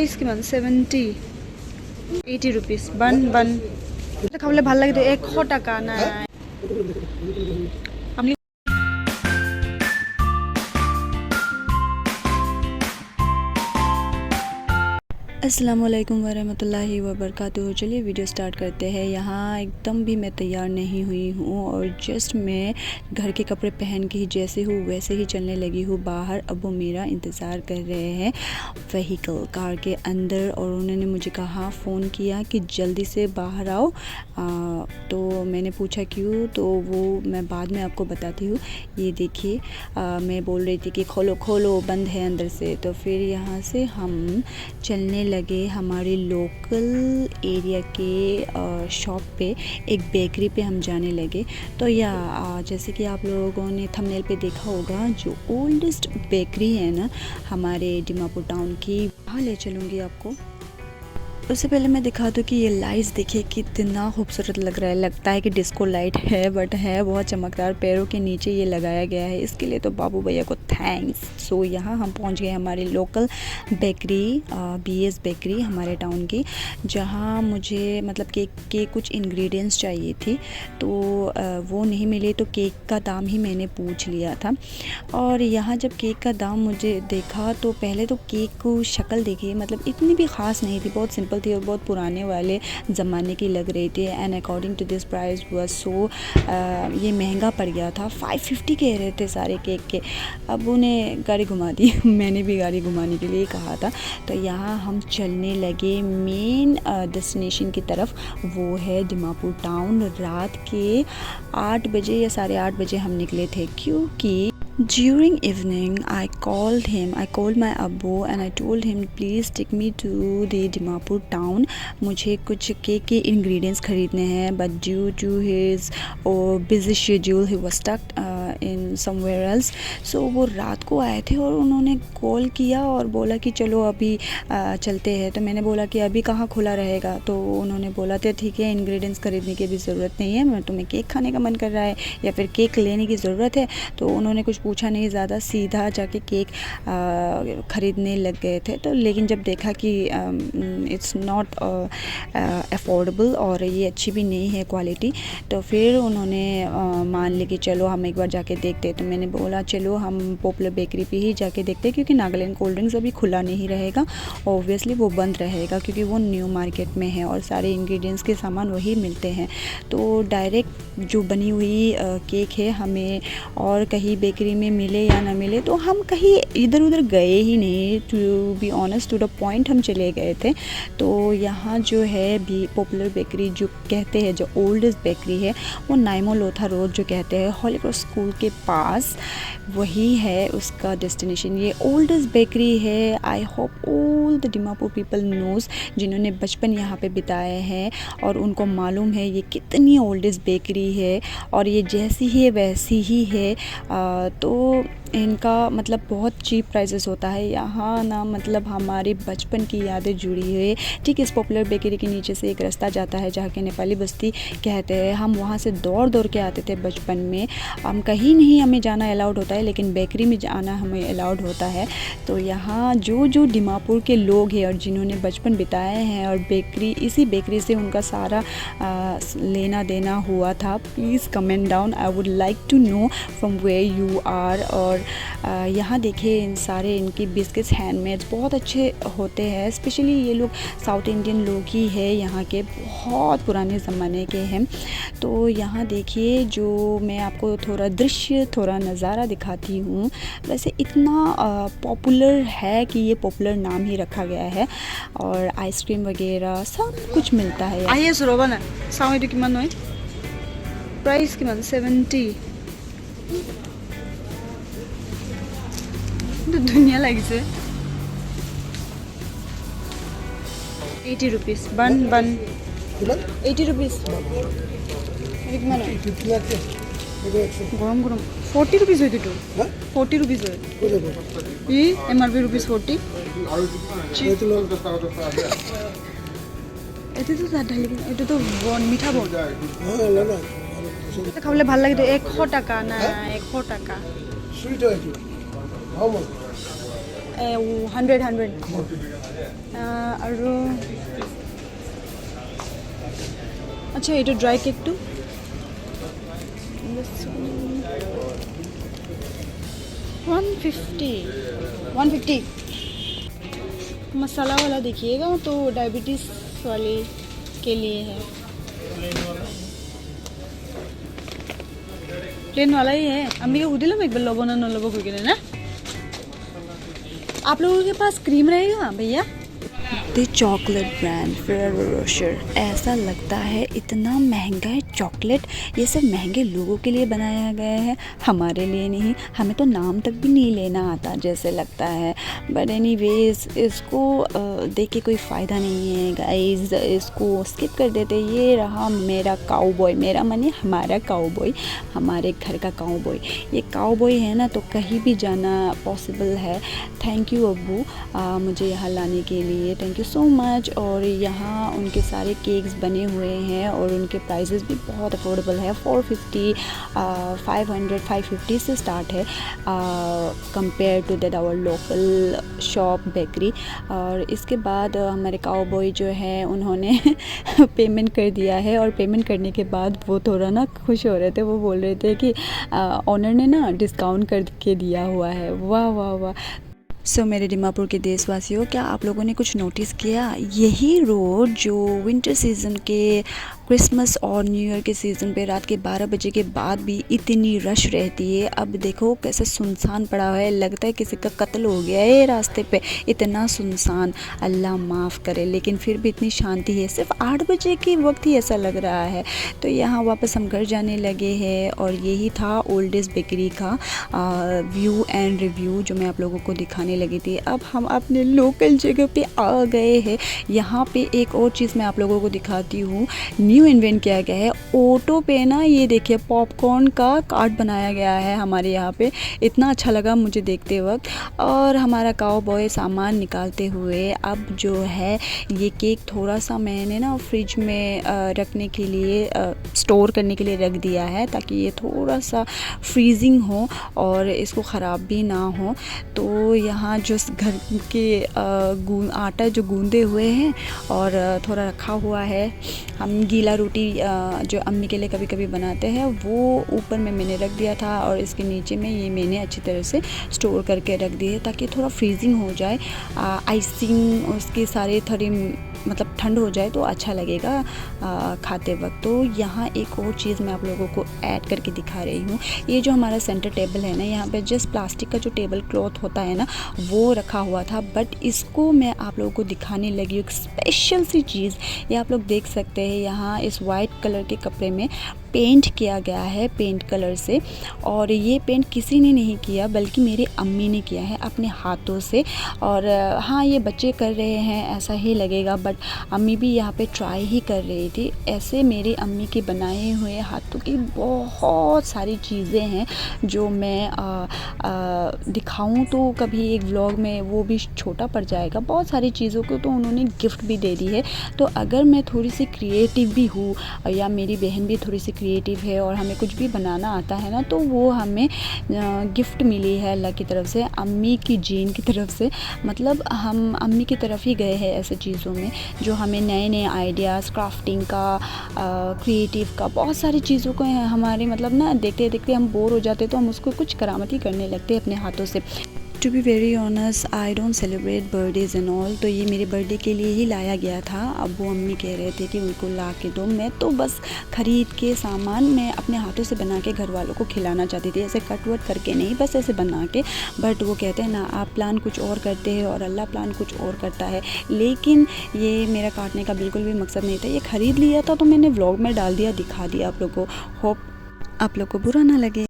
इसकी मान 70 80 रुपीस बन बन खाबले ভাল লাগে 100 টাকা না আপনি अस्सलामुअलैकुम वरहमतुल्लाहि वबरकातुहू। चलिए वीडियो स्टार्ट करते हैं। यहाँ एकदम भी मैं तैयार नहीं हुई हूँ और जस्ट मैं घर के कपड़े पहन के ही जैसे हूँ वैसे ही चलने लगी हूँ बाहर। अबू मेरा इंतज़ार कर रहे हैं व्हीकल कार के अंदर और उन्होंने मुझे कहा फ़ोन किया कि जल्दी से बाहर आओ। तो मैंने पूछा क्यों, तो वो मैं बाद में आपको बताती हूँ। ये देखिए मैं बोल रही थी कि खोलो खोलो, बंद है अंदर से। तो फिर यहाँ से हम चलने लगे हमारे लोकल एरिया के शॉप पे, एक बेकरी पे हम जाने लगे। तो जैसे कि आप लोगों ने थंबनेल पे देखा होगा, जो ओल्डेस्ट बेकरी है ना हमारे दीमापुर टाउन की, वहाँ ले चलूँगी आपको। उससे पहले मैं दिखा दूँ कि ये लाइट्स देखिए कितना खूबसूरत लग रहा है। लगता है कि डिस्को लाइट है, बट है बहुत चमकदार। पैरों के नीचे ये लगाया गया है, इसके लिए तो बाबू भैया को थैंक्स। सो यहाँ हम पहुँच गए हमारी लोकल बेकरी, BS बेकरी हमारे टाउन की, जहाँ मुझे मतलब केक के कुछ इंग्रेडिएंट्स चाहिए थी। तो वो नहीं मिले तो केक का दाम ही मैंने पूछ लिया था। और यहाँ जब केक का दाम मुझे देखा तो पहले तो केक को शक्ल देखी, मतलब इतनी भी ख़ास नहीं थी, बहुत सिंपल थी और बहुत पुराने वाले ज़माने की लग रही थी। And according to this price was so ये महंगा पड़ गया था। 550 कह रहे थे सारे केक के। अब उन्हें गाड़ी घुमा दी मैंने भी गाड़ी घुमाने के लिए कहा था। तो यहाँ हम चलने लगे मेन डेस्टिनेशन की तरफ, वो है दीमापुर टाउन। रात के 8 बजे या 8:30 बजे हम निकले थे, क्योंकि during evening I called my Abu and I told him please take me to the Dimapur town. मुझे कुछ केक के इंग्रेडिएंट्स ख़रीदने हैं, but due to his busy schedule he was stuck in somewhere else. So वो रात को आए थे और उन्होंने कॉल किया और बोला कि चलो अभी चलते हैं। तो मैंने बोला कि अभी कहाँ खुला रहेगा। तो उन्होंने बोला तो ठीक है, इंग्रेडिएंट्स ख़रीदने की भी ज़रूरत नहीं है, मैं तुम्हें केक खाने का मन कर रहा है या फिर केक लेने की ज़रूरत है। तो उन्होंने कुछ पूछा नहीं ज़्यादा, सीधा जाके केक ख़रीदने लग गए थे। तो लेकिन जब देखा कि इट्स नॉट अफोर्डेबल और ये अच्छी भी नहीं है क्वालिटी, तो फिर उन्होंने मान ली कि चलो हम एक बार जाके देखते। तो मैंने बोला चलो हम पॉपुलर बेकरी पे ही जाके देखते, क्योंकि नागालैंड कोल्ड ड्रिंक्स अभी खुला नहीं रहेगा, ऑब्वियसली वो बंद रहेगा, क्योंकि वो न्यू मार्केट में है और सारे इंग्रेडिएंट्स के सामान वही मिलते हैं। तो डायरेक्ट जो बनी हुई केक है हमें और कहीं बेकरी में मिले या ना मिले, तो हम कहीं इधर उधर गए ही नहीं। To be honest, to the point हम चले गए थे। तो यहाँ जो है भी पॉपुलर बेकरी जो कहते हैं, जो ओल्डेस्ट बेकरी है, वो नाइमो लोथा रोड जो कहते हैं होली क्रॉस स्कूल के पास, वही है उसका डेस्टिनेशन। ये ओल्डेस्ट बेकरी है। I hope all the Dimapur people knows, जिन्होंने बचपन यहाँ पे बिताए हैं और उनको मालूम है ये कितनी ओल्डेस्ट बेकरी है और ये जैसी ही है वैसी ही है। तो इनका मतलब बहुत चीप प्राइसेस होता है यहाँ ना, मतलब हमारी बचपन की यादें जुड़ी हुई। ठीक, इस पॉपुलर बेकरी के नीचे से एक रास्ता जाता है जहाँ के नेपाली बस्ती कहते हैं। हम वहाँ से दौड़ दौड़ के आते थे बचपन में। हम कहीं नहीं हमें जाना अलाउड होता है, लेकिन बेकरी में जाना हमें अलाउड होता है। तो यहाँ जो दीमापुर के लोग हैं और जिन्होंने बचपन बिताए हैं और बेकरी, इसी बेकरी से उनका सारा लेना देना हुआ था, please comment down. I would like to know from where you are. और यहाँ देखिए इन सारे इनकी बिस्किट्स हैंडमेड्स बहुत अच्छे होते हैं। स्पेशली ये लोग साउथ इंडियन लोग ही है, यहाँ के बहुत पुराने ज़माने के हैं। तो यहाँ देखिए, जो मैं आपको थोड़ा दृश्य, थोड़ा नज़ारा दिखाती हूँ। वैसे इतना पॉपुलर है कि ये पॉपुलर नाम ही रखा गया है और आइसक्रीम वगैरह सब कुछ मिलता है। आइए सुरोबा ना साउंड की मन प्राइस की मन 70 दुनिया लगे 80 रुपीस बन 80 रुपीस गरम 40 रुपीस हुई तो 40 रुपीस हुई MRP रुपीस 40 এতে তো ঢালি এটা তো বন মিঠা বন খাবলে ভাল লাগে তো 100 টাকা না 100 টাকা সুইট হয় কি হাউ মাচ 100 আৰু আচ্ছা এইটো ড্ৰাই কেকটো 150 मसाला वाला देखिएगा तो डायबिटीज़ वाले के लिए है। प्लेन वाला ही है। अम्मी को खुद एक बार लोगों ना लोगों को ना। आप लोगों के पास क्रीम रहेगा भैया? The chocolate brand Ferrero Rocher. ऐसा लगता है इतना महंगा है चॉकलेट, ये सब महंगे लोगों के लिए बनाया गया है, हमारे लिए नहीं। हमें तो नाम तक भी नहीं लेना आता जैसे लगता है। बट एनीवेज इसको देख के कोई फ़ायदा नहीं है गाइस, इसको स्किप कर देते। ये रहा मेरा काउबॉय, मेरा माने हमारा काउबॉय, हमारे घर का काउबॉय। ये काउबॉय है ना तो कहीं भी जाना पॉसिबल है। थैंक यू अब्बू मुझे यहाँ लाने के लिए, थैंक यू सो मच। और यहाँ उनके सारे केक्स बने हुए हैं और उनके प्राइसेस भी बहुत अफोर्डेबल है। 450 500 550 से स्टार्ट है compare to that our local shop bakery. और इसके बाद हमारे काउबॉय जो है उन्होंने पेमेंट कर दिया है और पेमेंट करने के बाद वो थोड़ा ना खुश हो रहे थे। वो बोल रहे थे कि ऑनर ने ना डिस्काउंट करके दिया हुआ है। वाह वाह वाह। सो मेरे दीमापुर के देशवासियों, क्या आप लोगों ने कुछ नोटिस किया? यही रोड जो विंटर सीज़न के, क्रिसमस और न्यू ईयर के सीज़न पे रात के 12 बजे के बाद भी इतनी रश रहती है, अब देखो कैसे सुनसान पड़ा है। लगता है किसी का कत्ल हो गया है रास्ते पे, इतना सुनसान। अल्लाह माफ़ करे, लेकिन फिर भी इतनी शांति है। सिर्फ 8 बजे के वक्त ही ऐसा लग रहा है। तो यहाँ वापस हम घर जाने लगे हैं और यही था ओल्डेस्ट बेकरी का व्यू एंड रिव्यू जो मैं आप लोगों को दिखाने लगी थी। अब हम अपने लोकल जगह पे आ गए हैं। यहाँ पे एक और चीज़ मैं आप लोगों को दिखाती हूँ, न्यू इन्वेंट किया गया है। ऑटो पे ना ये देखिए पॉपकॉर्न का कार्ट बनाया गया है हमारे यहाँ पे, इतना अच्छा लगा मुझे देखते वक्त। और हमारा काउबॉय सामान निकालते हुए अब जो है ये केक थोड़ा सा मैंने ना फ्रिज में रखने के लिए, स्टोर करने के लिए रख दिया है ताकि ये थोड़ा सा फ्रीजिंग हो और इसको ख़राब भी ना हो। तो यहाँ जो घर के आटा जो गूंदे हुए हैं और थोड़ा रखा हुआ है, हम गीला रोटी जो अम्मी के लिए कभी कभी बनाते हैं वो ऊपर में मैंने रख दिया था और इसके नीचे में ये मैंने अच्छी तरह से स्टोर करके रख दिए ताकि थोड़ा फ्रीजिंग हो जाए, आइसिंग उसकी सारी थोड़ी मतलब ठंड हो जाए तो अच्छा लगेगा खाते वक्त। तो यहाँ एक और चीज़ मैं आप लोगों को ऐड करके दिखा रही हूँ। ये जो हमारा सेंटर टेबल है ना, यहाँ पे जस्ट प्लास्टिक का जो टेबल क्लॉथ होता है ना वो रखा हुआ था, बट इसको मैं आप लोगों को दिखाने लगी हूँ एक स्पेशल सी चीज़। ये आप लोग देख सकते हैं, यहाँ इस वाइट कलर के कपड़े में पेंट किया गया है पेंट कलर से। और ये पेंट किसी ने नहीं किया बल्कि मेरी अम्मी ने किया है अपने हाथों से। और हाँ, ये बच्चे कर रहे हैं ऐसा ही लगेगा, बट अम्मी भी यहाँ पे ट्राई ही कर रही थी। ऐसे मेरी अम्मी के बनाए हुए हाथों की बहुत सारी चीज़ें हैं जो मैं दिखाऊं तो कभी एक व्लॉग में वो भी छोटा पड़ जाएगा। बहुत सारी चीज़ों को तो उन्होंने गिफ्ट भी दे दी है। तो अगर मैं थोड़ी सी क्रिएटिव भी हूँ या मेरी बहन भी थोड़ी सी क्रिएटिव है और हमें कुछ भी बनाना आता है ना, तो वो हमें गिफ्ट मिली है अल्लाह की तरफ से, अम्मी की जीन की तरफ से। मतलब हम अम्मी की तरफ ही गए हैं ऐसे चीज़ों में जो हमें नए नए आइडियाज़, क्राफ्टिंग का, क्रिएटिव का, बहुत सारी चीज़ों को हमारे मतलब ना देखते देखते हम बोर हो जाते तो हम उसको कुछ करामती करने लगते अपने हाथों से। To be very honest, I don't celebrate birthdays and all. तो ये मेरे बर्थडे के लिए ही लाया गया था। अब वो अम्मी कह रहे थे कि उनको ला के दो। मैं तो बस ख़रीद के सामान मैं अपने हाथों से बना के घर वालों को खिलाना चाहती थी, ऐसे कट वट करके नहीं, बस ऐसे बना के। बट वो कहते हैं ना, आप प्लान कुछ और करते हैं और अल्लाह प्लान कुछ और करता है। लेकिन ये मेरा काटने का बिल्कुल भी मकसद नहीं था। ये ख़रीद लिया था तो मैंने व्लॉग में डाल दिया, दिखा दिया आप लोग को। होप आप लोग को बुरा ना लगे।